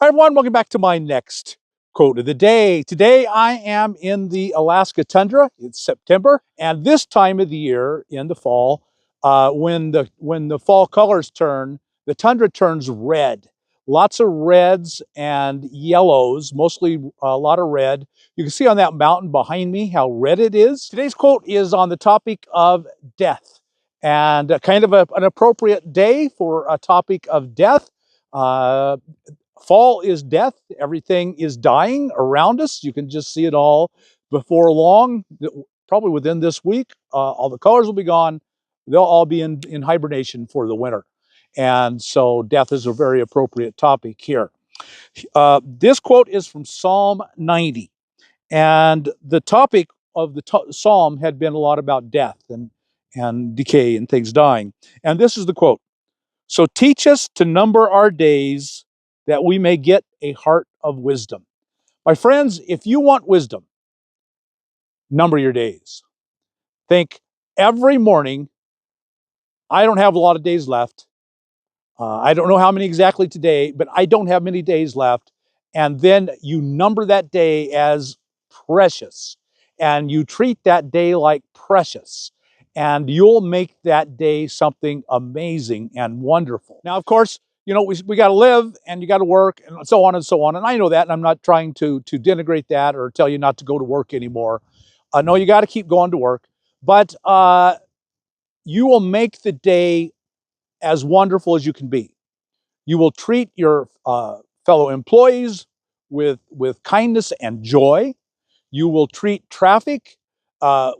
Hi everyone, welcome back to my next quote of the day. Today I am in the Alaska tundra. It's September, and this time of the year in the fall, when the fall colors turn, the tundra turns red. Lots of reds and yellows, mostly a lot of red. You can see on that mountain behind me how red it is. Today's quote is on the topic of death, and kind of an appropriate day for a topic of death. Uh, Fall is death. Everything is dying around us. You can just see it all before long. Probably within this week, all the colors will be gone. They'll all be in hibernation for the winter. And so death is a very appropriate topic here. This quote is from Psalm 90. And the topic of the psalm had been a lot about death and decay and things dying. And this is the quote. So teach us to number our days that we may get a heart of wisdom. My friends, if you want wisdom, number your days. Think every morning, I don't have a lot of days left. I don't know how many exactly today, but I don't have many days left. And then you number that day as precious, and you treat that day like precious, and you'll make that day something amazing and wonderful. Now, of course, you know, we got to live and you got to work and so on and so on. And I know that, and I'm not trying to denigrate that or tell you not to go to work anymore. No, you got to keep going to work, but you will make the day as wonderful as you can be. You will treat your fellow employees with kindness and joy. You will treat traffic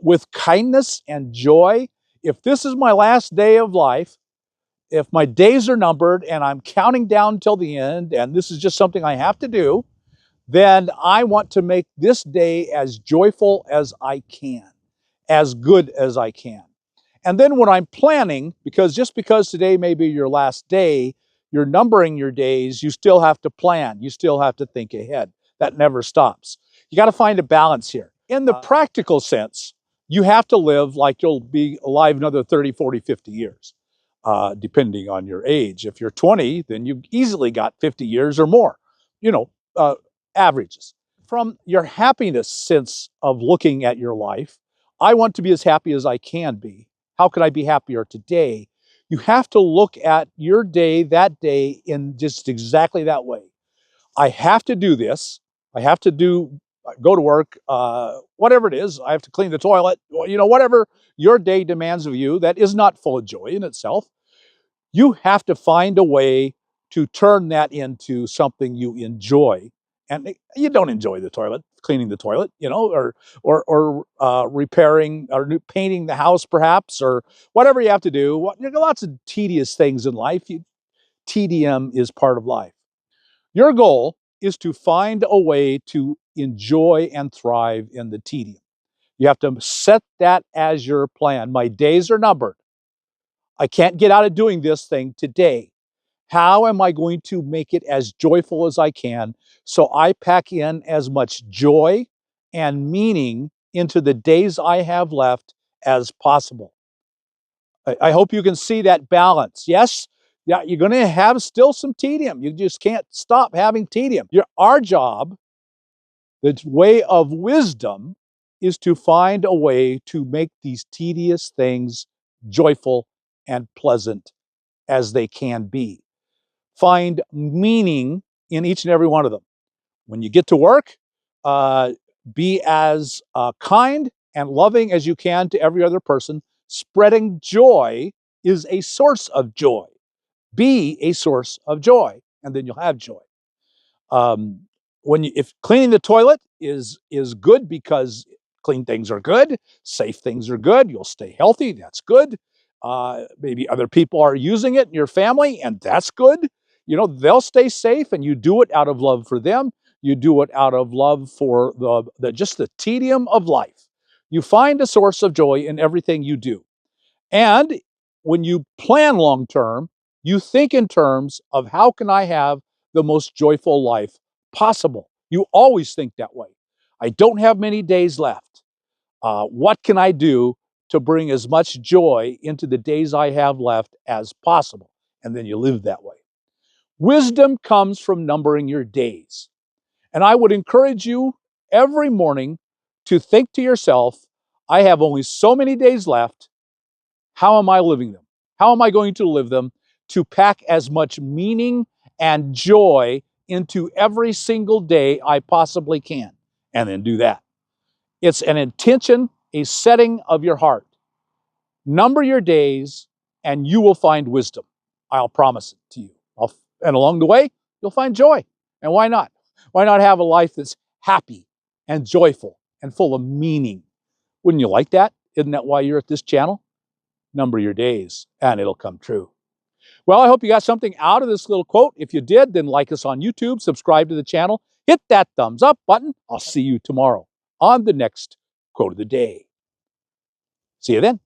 with kindness and joy. If this is my last day of life, if my days are numbered and I'm counting down till the end, and this is just something I have to do, then I want to make this day as joyful as I can, as good as I can. And then when I'm planning, because just because today may be your last day, you're numbering your days, you still have to plan. You still have to think ahead. That never stops. You got to find a balance here. In the practical sense, you have to live like you'll be alive another 30, 40, 50 years, depending on your age. If you're 20, then you've easily got 50 years or more, you know, averages. From your happiness sense of looking at your life, I want to be as happy as I can be. How could I be happier today? You have to look at your day, that day, in just exactly that way. I have to do this. I have to go to work, whatever it is. I have to clean the toilet, you know, whatever your day demands of you that is not full of joy in itself. You have to find a way to turn that into something you enjoy. And you don't enjoy the toilet, cleaning the toilet, you know, or repairing or painting the house, perhaps, or whatever you have to do. There are lots of tedious things in life. Tedium is part of life. Your goal is to find a way to enjoy and thrive in the tedium. You have to set that as your plan. My days are numbered. I can't get out of doing this thing today. How am I going to make it as joyful as I can so I pack in as much joy and meaning into the days I have left as possible? I hope you can see that balance. Yes, yeah, you're going to have still some tedium. You just can't stop having tedium. Our job, the way of wisdom, is to find a way to make these tedious things joyful and pleasant as they can be. Find meaning in each and every one of them. When you get to work, be as kind and loving as you can to every other person. Spreading joy is a source of joy. Be a source of joy, and then you'll have joy. Um, if cleaning the toilet is good because clean things are good, safe things are good, you'll stay healthy. That's good. Maybe other people are using it in your family, and that's good. You know, they'll stay safe, and you do it out of love for them. You do it out of love for just the tedium of life. You find a source of joy in everything you do. And when you plan long term, you think in terms of how can I have the most joyful life possible? You always think that way. I don't have many days left. What can I do to bring as much joy into the days I have left as possible? And then you live that way. Wisdom comes from numbering your days. And I would encourage you every morning to think to yourself, I have only so many days left. How am I living them? How am I going to live them to pack as much meaning and joy into every single day I possibly can? And then do that. It's an intention, a setting of your heart. Number your days and you will find wisdom. I'll promise it to you. And along the way, you'll find joy. And why not? Why not have a life that's happy and joyful and full of meaning? Wouldn't you like that? Isn't that why you're at this channel? Number your days and it'll come true. Well, I hope you got something out of this little quote. If you did, then like us on YouTube, subscribe to the channel, hit that thumbs up button. I'll see you tomorrow on the next quote of the day. See you then.